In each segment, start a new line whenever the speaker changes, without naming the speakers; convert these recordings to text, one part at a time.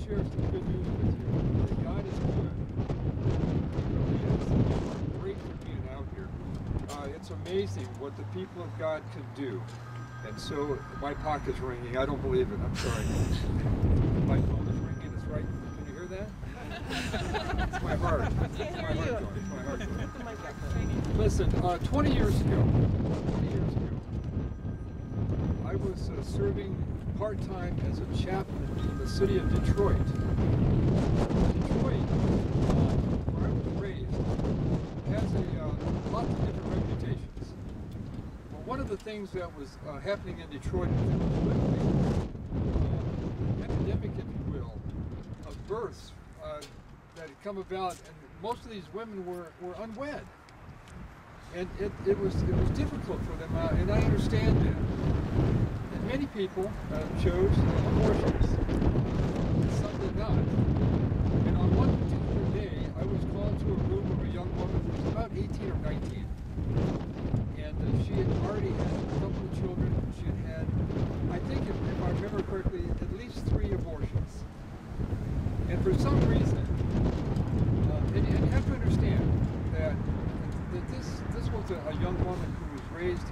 share some good news with you. That God is good. It's great for being out here. It's amazing what the people of God can do. And so my pocket's ringing. I don't believe it. I'm sorry. My phone is ringing. It's right. Can you hear that? It's my heart. It's my heart going. It's my heart going. Listen, 20 years ago, I was serving part-time as a chaplain in the city of Detroit. Detroit, where I was raised, has a lot of different reputations. Well, one of the things that was happening in Detroit was an epidemic, if you will, of births that had come about, and most of these women were unwed. And it was difficult for them, and I understand that. And many people chose abortions, and some did not. And on one particular day, I was called to a room of a young woman who was about 18 or 19. And she had already had a couple of children. She had had, I think if I remember correctly, at least 3 abortions. And for some reason, and you have to understand that this was a young woman who was raised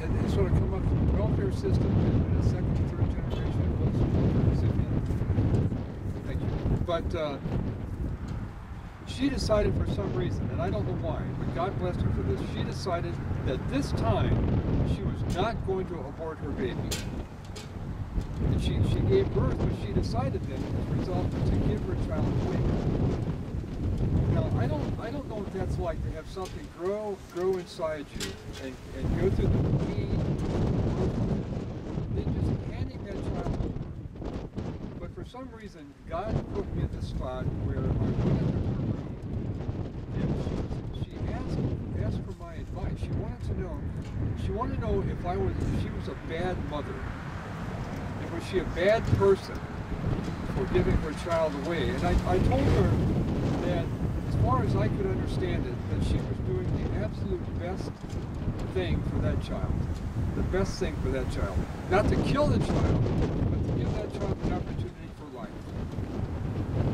and sort of come up from the welfare system in a second or third generation of recipient. Thank you. But she decided for some reason, and I don't know why, but God blessed her for this, she decided that this time she was not going to abort her baby. And she gave birth, but she decided then, as a result, to give her child away. Now, I don't know what that's like to have something grow inside you and go through the pain, then just handing that child over. But for some reason, God put me in this spot where I went into her room, and she asked for my advice. She wanted to know if she was a bad mother. And was she a bad person for giving her child away? And I told her that, as far as I could understand it, that she was doing the absolute best thing for that child. The best thing for that child. Not to kill the child, but to give that child an opportunity for life.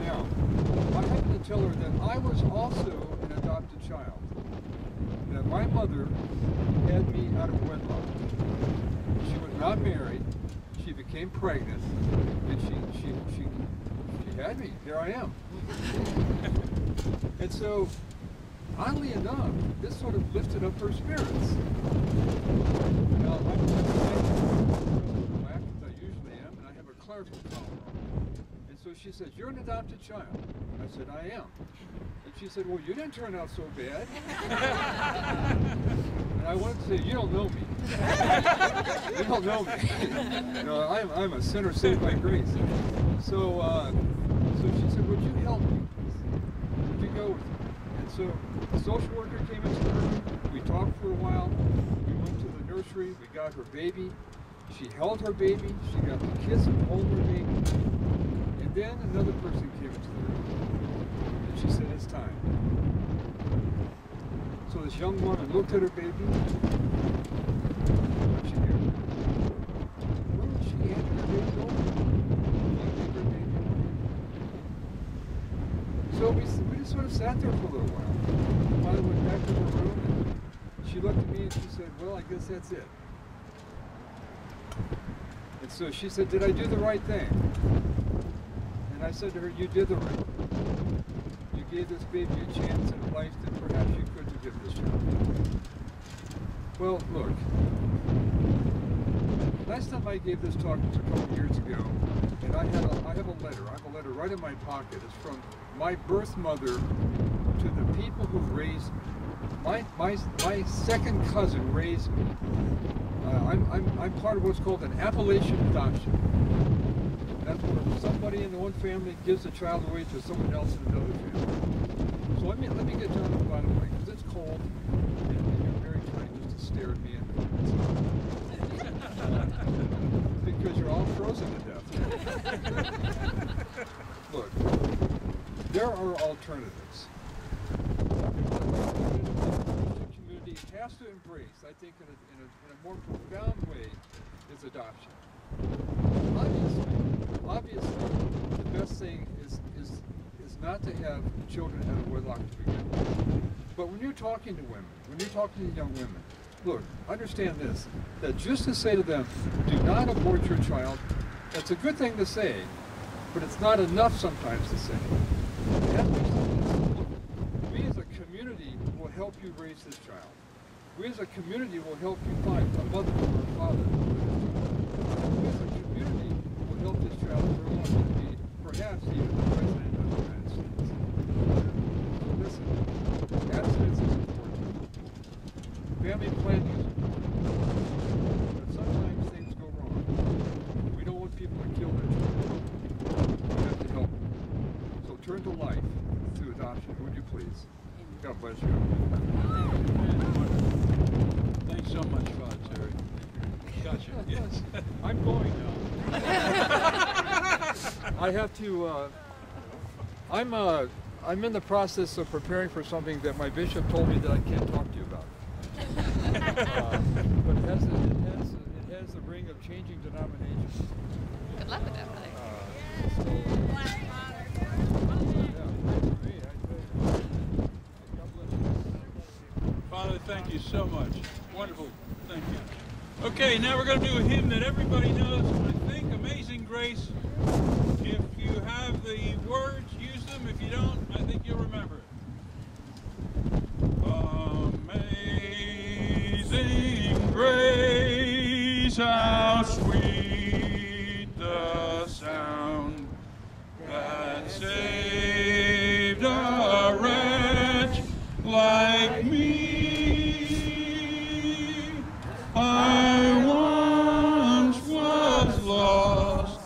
Now, I happened to tell her that I was also an adopted child. That my mother had me out of wedlock. She was not married. She became pregnant, and she had me. Here I am. And so, oddly enough, this sort of lifted up her spirits. Now, I'm black as I usually am, and I have a clerical collar on. And so she says, "You're an adopted child." I said, "I am." And she said, "Well, you didn't turn out so bad." And I wanted to say, "You don't know me. You don't know me. I'm a sinner saved by grace." So she said, "Would you help me? Would you go with me?" And so the social worker came into the room. We talked for a while. We went to the nursery. We got her baby. She held her baby. She got to kiss and hold her baby. And then another person came into the room. And she said, "It's time." So this young woman looked at her baby. What'd she hear? Well, she handed her baby over. So we just sort of sat there for a little while. Finally went back to her room, and she looked at me and she said, "Well, I guess that's it." And so she said, "Did I do the right thing?" And I said to her, "You did the right thing. You gave this baby a chance in life that perhaps you couldn't give this child." Well, look. Last time I gave this talk was a couple of years ago, and I have a letter. I have a letter right in my pocket. It's from my birth mother to the people who raised me. My second cousin raised me. I'm part of what's called an Appalachian adoption. That's where somebody in the one family gives a child away to someone else in another family. So let me get down to the bottom line, because it's cold, and you're very kind just to stare at me. Because you're all frozen to death. Look, there are alternatives. The community has to embrace, I think, in a more profound way, is adoption. Obviously, obviously, the best thing is not to have children out of wedlock to begin with. But when you're talking to women, when you're talking to young women, look, understand this, that just to say to them, do not abort your child, that's a good thing to say, but it's not enough sometimes to say. You have to say this, look, we as a community will help you raise this child. We as a community will help you find a mother or a father for this child. We as a community will help this child grow up to be perhaps even the president of the United States. So listen, abstinence is important. Family planning is important. But sometimes things go wrong. We don't want people to kill their children. We have to help them. So turn to life through adoption, would you please? God bless you.
Thanks so much, Father Terry. Gotcha. Yes.
I'm going now. I have to. I'm in the process of preparing for something that my bishop told me that I can't talk to you about. But it has the ring of changing denominations.
Good luck with that, brother.
Father, thank you so much. Wonderful. Thank you. Okay, now we're going to do a hymn that everybody knows, I think, Amazing Grace. If you have the words, use them. If you don't, I think you'll remember it. Amazing grace, how sweet the sound that saved a wretch like me. I once was lost,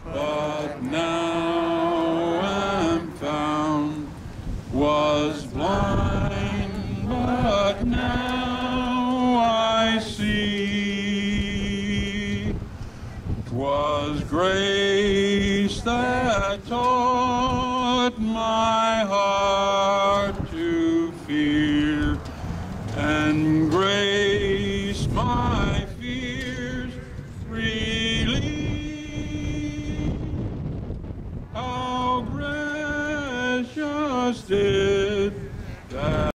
but now am found. Was blind, but now I see. 'Twas grace that taught my heart to fear, and grace my fears relieve. How precious is